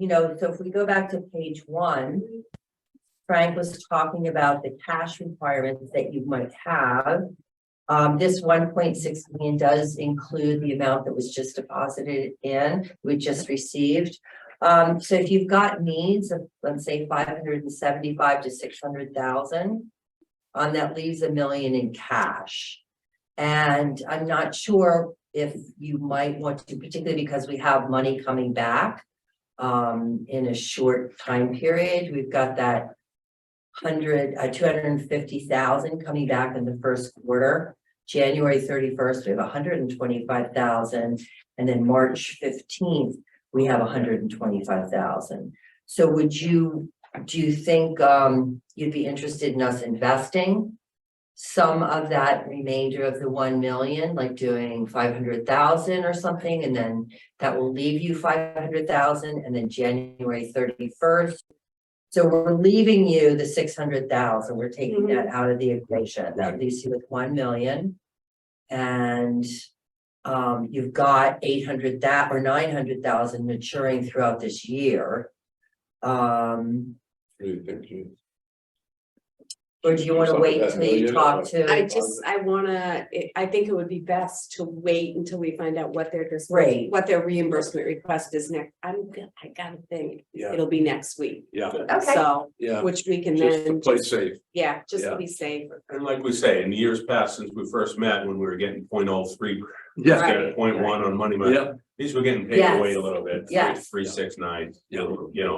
so if we go back to page 1, Frank was talking about the cash requirements that you might have. This 1.6 million does include the amount that was just deposited in, we just received. So if you've got needs of, let's say, 575 to 600,000, that leaves $1 million in cash. And I'm not sure if you might want to, particularly because we have money coming back in a short time period. We've got that 250,000 coming back in the first quarter. January 31st, we have 125,000, and then March 15th, we have 125,000. So do you think you'd be interested in us investing some of that remainder of the 1 million, like doing 500,000 or something, and then that will leave you 500,000, and then January 31st. So we're leaving you the 600,000. We're taking that out of the equation. That leaves you with 1 million, and you've got 800,000 or 900,000 maturing throughout this year. Or do you want to wait until you talk to? I think it would be best to wait until we find out what their reimbursement request is next. I gotta think it'll be next week. Yeah. Okay. So, which we can Just to then play safe. to be safe. And like we say, in the years past since we first met, when we were getting 0.03, Right. 0.1 on money market. Yeah. These were getting paid Yes. away a little bit. Yes. 369.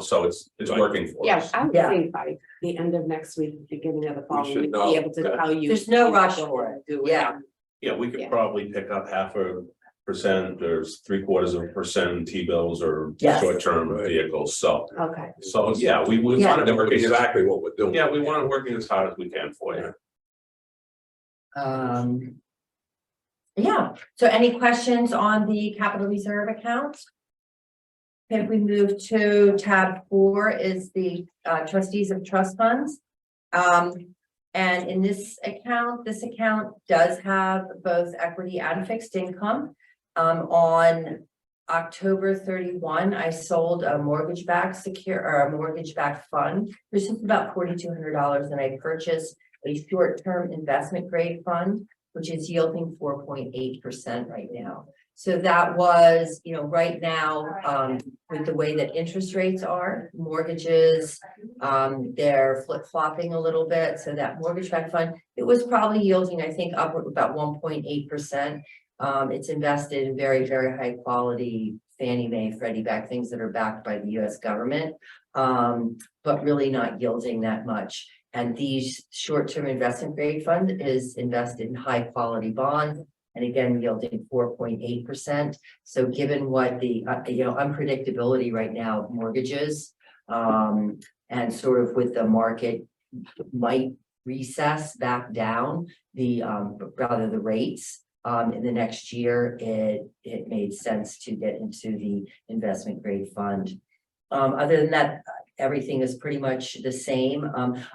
So it's working for us. I would think by the end of next week, beginning of the following should week, know. be able to tell you. There's no rush for it. Yeah. Yeah, we could Yeah. probably pick up 0.5% or 0.75% T-bills or Yes. short-term vehicles. So Okay. yeah, we Yeah. want to work Exactly what we're doing. Yeah, we want to work as hard as we can for you. Yeah, so any questions on the capital reserve account? If we move to tab 4 is the trustees of trust funds. And in this account does have both equity and fixed income. On October 31, I sold a mortgage-backed fund. This is about $4,200, and I purchased a short-term investment grade fund, which is yielding 4.8% right now. So that was, right now, with the way that interest rates are, mortgages, they're flip-flopping a little bit. So that mortgage-backed fund, it was probably yielding, I think, upward about 1.8%. It's invested in very, very high quality Fannie Mae, Freddie Mac, things that are backed by the US government, but really not yielding that much. And these short-term investment grade fund is invested in high quality bonds, and again, yielding 4.8%. So given what the, unpredictability right now of mortgages, and sort of with the market might recess back down rather the rates, in the next year, it made sense to get into the investment grade fund. Other than that, everything is pretty much the same.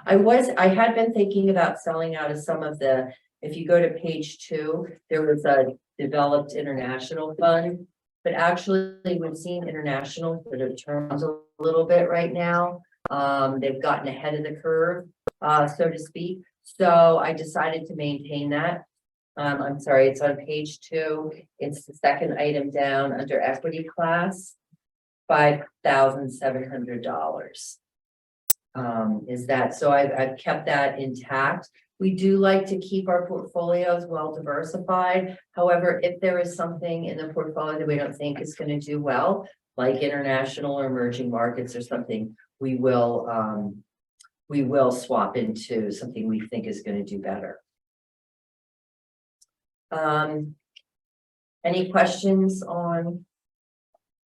I had been thinking about selling out of some of the, if you go to page 2, there was a developed international fund, but actually we've seen international sort of turns a little bit right now. They've gotten ahead of the curve, so to speak. So I decided to maintain that. I'm sorry, it's on page 2. It's the second item down under equity class. $5,700 is that. So I've kept that intact. We do like to keep our portfolios well diversified. However, if there is something in the portfolio that we don't think is going to do well, like international or emerging markets or something, we will swap into something we think is going to do better. Any questions on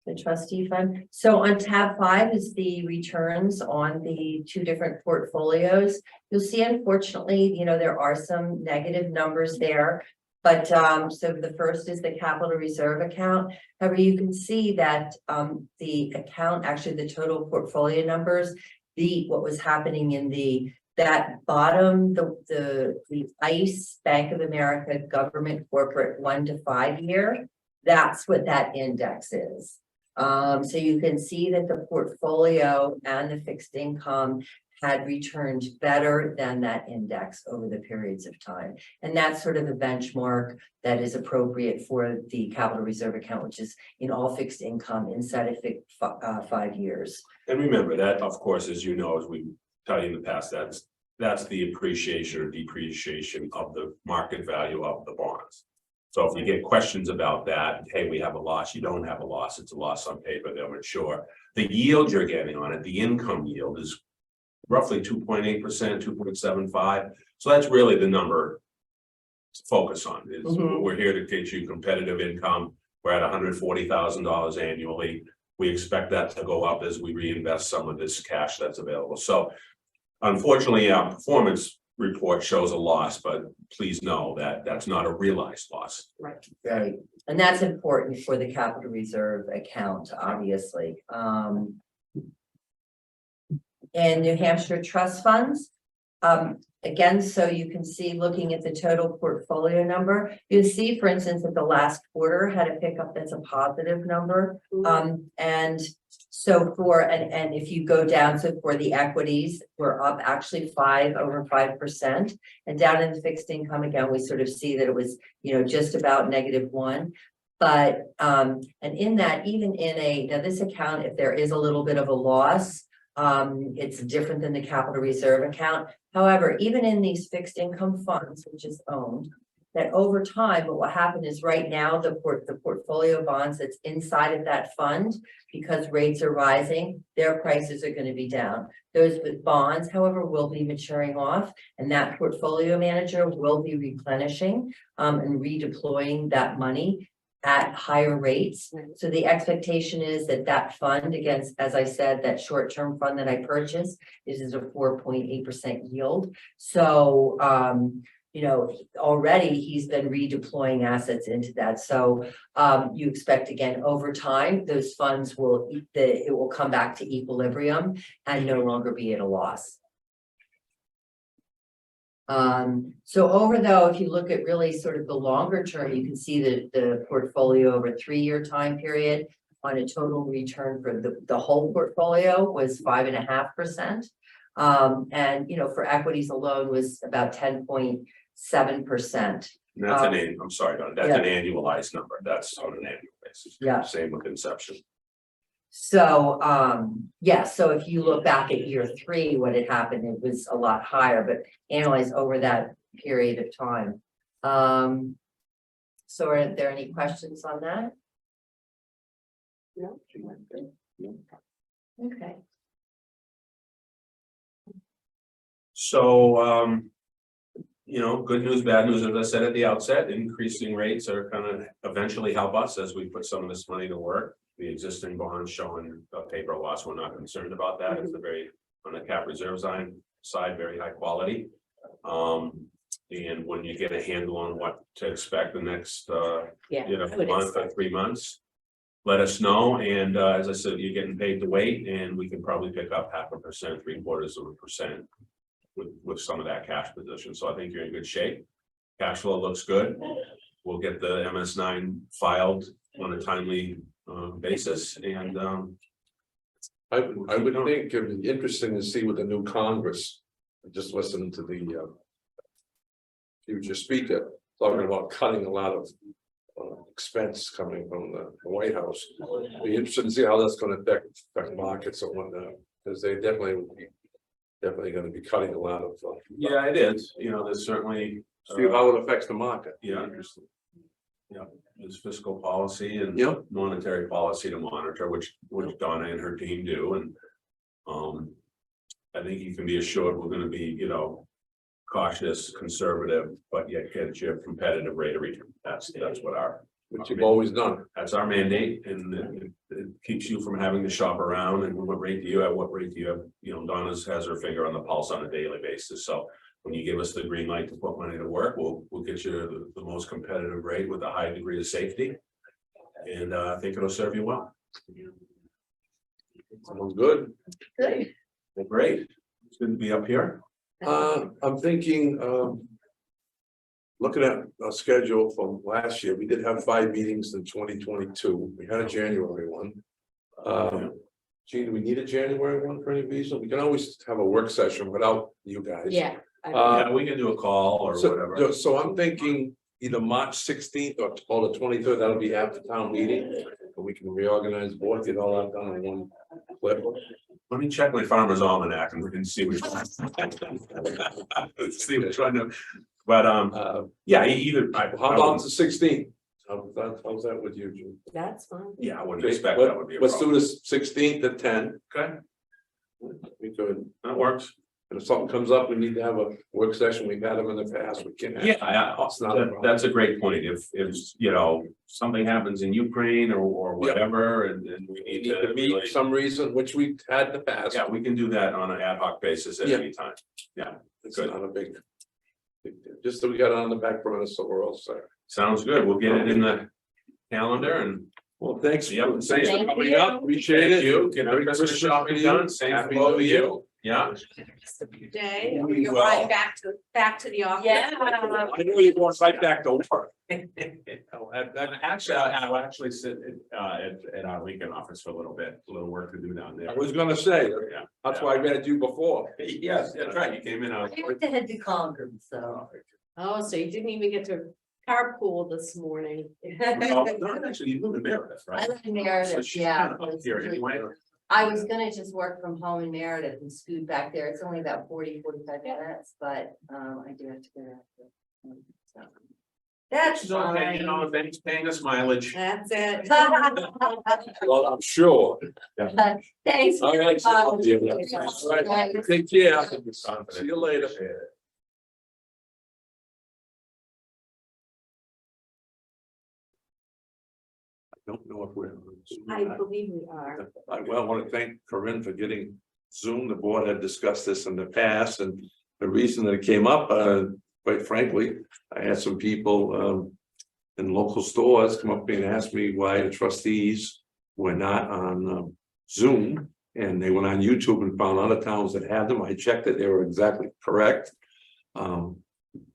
the trustee fund? So on tab 5 is the returns on the 2 different portfolios. You'll see, unfortunately, there are some negative numbers there, but so the first is the capital reserve account. However, you can see that the account, actually the total portfolio numbers, what was happening in that bottom, the ICE Bank of America government corporate 1 to 5 year, that's what that index is. So you can see that the portfolio and the fixed income had returned better than that index over the periods of time. And that's sort of the benchmark that is appropriate for the capital reserve account, which is in all fixed income inside of 5 years. And remember that, of course, as you know, as we tell you in the past, that's the appreciation or depreciation of the market value of the bonds. So if you get questions about that, hey, we have a loss, you don't have a loss, it's a loss on paper, they'll mature. The yield you're getting on it, the income yield is roughly 2.8%, 2.75. So that's really the number to focus on. Is we're here to get you competitive income. We're at $140,000 annually. We expect that to go up as we reinvest some of this cash that's available. So unfortunately, our performance report shows a loss, but please know that that's not a realized loss. Right. Right. And that's important for the capital reserve account, obviously. And New Hampshire trust funds. Again, so you can see looking at the total portfolio number, you see, for instance, that the last quarter had a pickup that's a positive number. And so and if you go down, so for the equities, we're up actually over 5%. And down in the fixed income, again, we sort of see that it was, just about -1. But and in that, even in now this account, if there is a little bit of a loss, it's different than the capital reserve account. However, even in these fixed income funds, which is owned, that over time, what will happen is right now, the portfolio bonds that's inside of that fund, because rates are rising, their prices are going to be down. Those with bonds, however, will be maturing off, and that portfolio manager will be replenishing and redeploying that money at higher rates. So the expectation is that that fund, against, as I said, that short-term fund that I purchased is a 4.8% yield. So, already he's been redeploying assets into that. So you expect, again, over time, those funds it will come back to equilibrium and no longer be at a loss. So if you look at really sort of the longer term, you can see that the portfolio over a 3-year time period on a total return for the whole portfolio was 5.5%. And, for equities alone was about 10.7%. That's I'm sorry, Don, that's an annualized number. That's on an annual basis. Yeah. Same with Inception. So, so if you look back at year 3, what had happened, it was a lot higher, but analyzed over that period of time. So are there any questions on that? No. Okay. So, good news, bad news, as I said at the outset, increasing rates are going to eventually help us as we put some of this money to work. The existing bonds showing a paper loss, we're not concerned about that. It's on the cap reserve side, very high quality. And when you get a handle on what to expect the next, month or 3 months, let us know. And as I said, you're getting paid to wait, and we can probably pick up 0.5%, 0.75% with some of that cash position. So I think you're in good shape. Cash flow looks good. We'll get the MS9 filed on a timely basis, and I would think it would be interesting to see with the new Congress. Just listening to the future speaker talking about cutting a lot of expense coming from the White House. Be interested to see how that's going to affect markets and whatnot, because they definitely going to be cutting a lot of. yeah, it is. There's certainly see how it affects the market. Yeah, interesting. Yeah, there's fiscal policy and Yep. monetary policy to monitor, which Donna and her team do, and I think you can be assured we're going to be, cautious, conservative, but yet get you a competitive rate of return. That's what Which you've always done. that's our mandate, and it keeps you from having to shop around and what rate do you have, Donna's has her finger on the pulse on a daily basis. So when you give us the green light to put money to work, we'll get you the most competitive rate with a high degree of safety. And I think it'll serve you well. Sounds good. Good. Well, great. It's good to be up here. I'm thinking, looking at a schedule from last year, we did have 5 meetings in 2022. We had a January one. Gee, do we need a January one for any reason? We can always have a work session without you guys. Yeah. Yeah, we can do a call or whatever. So I'm thinking either March 16th or the 23rd, that'll be after town meeting. And we can reorganize the board, get all that done in one clip. Let me check my farmer's almanac and see which one. See which one, but, yeah, either. How about the 16th? How's that with you, Jim? That's fine. Yeah, I wouldn't expect that would be a Let's do problem. this 16th at 10. Okay, We could, that works. and if something comes up, we need to have a work session. We've had them in the past. We can. Yeah, that's a great point. If, you know, something happens in Ukraine or whatever, and we We need need to to meet for really. some reason, which we had in the past. Yeah, we can do that on an ad hoc basis at Yeah. any time. Yeah, It's good. not a big deal. Just that we got it on the back burner, so we're all set. Sounds good. We'll get it in the calendar and. Well, thanks. Yeah, thanks for Thank coming you. up. Appreciate Thank it. you. Get our Merry Christmas Christmas shopping to you. done. Same Happy for both of New you. Year. Yeah. Day, We you're will. right back to the office. Yeah. I know you're going right back to work. Actually, I'll actually sit at our Lincoln office for a little bit, a little work to do down there. I was gonna say, Yeah. that's why I met you before. Yes, that's right. You came in. I have to head to Concord, so. Oh, so you didn't even get to carpool this morning. No, actually, you live in Meredith, I right? live in So Meredith, she's yeah. kind of up here anyway. I was gonna just work from home in Meredith and scoot back there. It's only about 40-45 minutes, but I do have to go after. So. That's She's okay, you know, fine. if any's paying us mileage. That's it. Well, I'm sure. Thanks. All right. All right. Take care. See you later. I don't know if we're. I believe we are. I want to thank Corinne for getting Zoom. The board had discussed this in the past, and the reason that it came up, quite frankly, I had some people in local stores come up to me and ask me why the trustees were not on Zoom, and they went on YouTube and found other towns that had them. I checked it; they were exactly correct.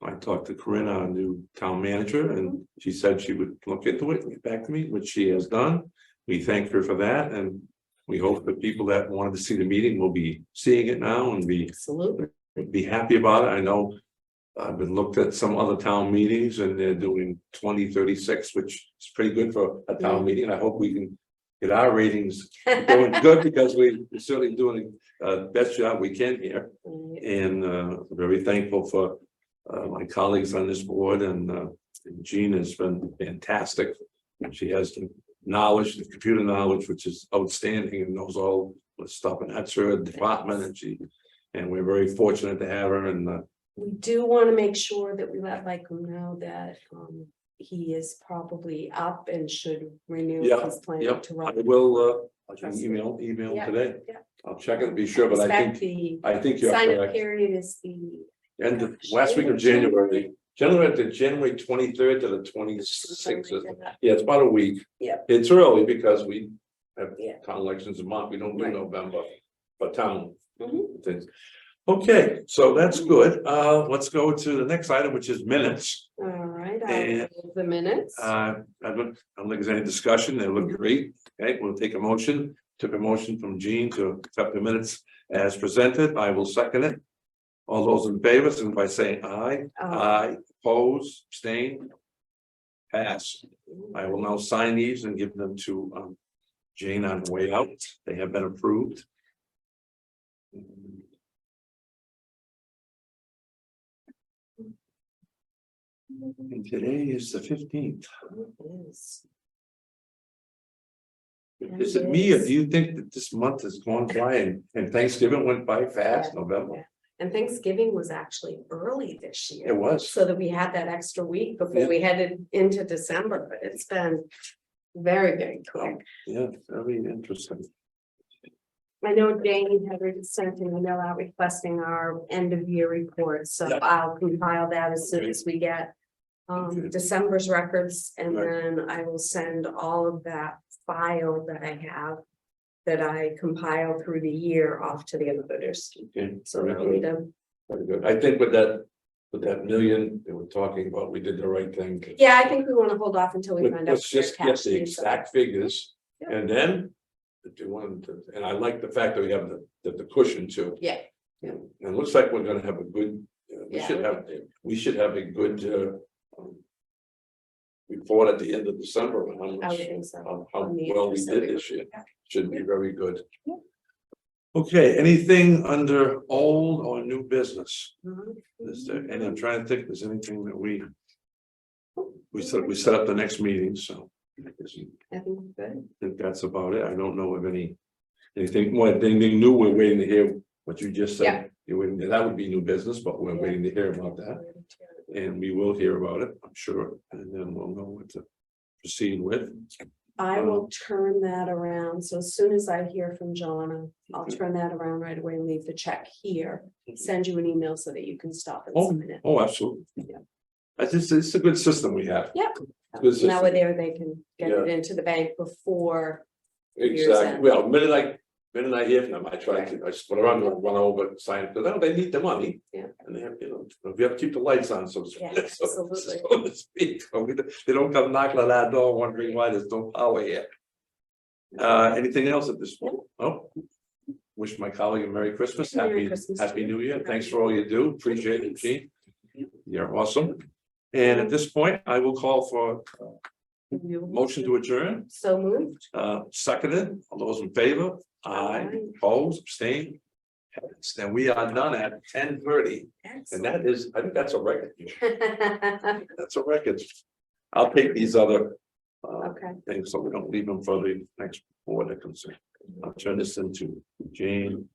I talked to Corinne, our new town manager, and she said she would look into it and get back to me, which she has done. We thank her for that, and we hope that people that wanted to see the meeting will be seeing it now and be happy about it. I know I've been looked at some other town meetings and they're doing 2036, which is pretty good for a town meeting. I hope we can get our ratings going good because we're certainly doing the best job we can here. And very thankful for my colleagues on this board, and Jean has been fantastic. She has the knowledge, the computer knowledge, which is outstanding, and knows all the stuff, and that's her department, and we're very fortunate to have her. And We do want to make sure that we let Michael know that he is probably up and should renew his plan Yep, to I run. will I can email Yeah, today. yeah. I'll check it to be sure, but I think you're Sign up correct. period is the. And the last week of January, January 23rd to the 26th. Yeah, it's about a week. Yeah. It's early because we have Yeah. town elections in March. We don't do Right. November, but town Mhm. things. Okay, so that's good. Let's go to the next item, which is minutes. All right, And, I'll move the minutes. I don't think there's any discussion. They look great. Okay, we'll take a motion. Took a motion from Jean to accept the minutes as presented. I will second it. All those in favor, and by saying aye. Aye, oppose, abstain. Pass. I will now sign these and give them to Jane on the way out. They have been approved. And today is the 15th. Is it me, or do you think that this month has gone by and Thanksgiving went by fast, November? And Thanksgiving was actually early this year. It was. So that we had that extra week before Yeah. we headed into December, but it's been very, very quick. Yeah, very interesting. I know Jane had sent an email out requesting our end of year report, so Yeah. I'll compile that as soon as we get Okay. December's records, and Right. then I will send all of that file that I have that I compile through the year off to the auditors. Okay, So very they'll need good, to. very good. I think with that million they were talking about, we did the right thing. Yeah, I think we want to hold off until we find out. Let's what their just get cash the needs are. exact figures, Yep. and then to do one, and I like the fact that we have the cushion too. Yeah. And it looks like we're gonna have a good, Yeah, we should have a good, report at the end of December on how I would much, think so. how On the well we interest did rate. this year. Should be very good. Yeah. Okay, anything under old or new business? Mhm. Is there, and I'm trying to think, if there's anything that we set up the next meeting, so. I I think good. think that's about it. I don't know of anything new. We're waiting to hear what you just Yeah. said. You're waiting, that would be new business, but we're Yeah. waiting to hear about that. And we will hear about it, I'm sure, and then we'll know what to proceed with. I will turn that around. So as soon as I hear from John, I'll turn that around right away and leave the check here. Send you an email so that you can stop and Oh, submit it. oh, absolutely. Yeah. It's a good system we have. Yep. Good system. Now we're there, they can get it Yeah. into the bank before. year's Exactly, end. well, minute I hear from them, I try to, I just, whatever I'm gonna run over, sign, because they need the money. Yeah. And they have, we have to keep the lights on, so. Yeah, so- absolutely. So to speak, they don't come knocking on our door wondering why there's no power here. Anything else at this point? Oh. Wish my colleague a Merry Christmas, Merry Christmas to Happy you. New Year, thanks for all you do, appreciate it, Gene. You're awesome. And at this point, I will call for motion to adjourn, So moved. seconded, all those in favor? Aye, opposed, abstained. Then we are done at 10:30, and that is, I think that's a record. That's a record. I'll take these other Okay. things, so we don't leave them for the next board that comes in. I'll turn this into Jane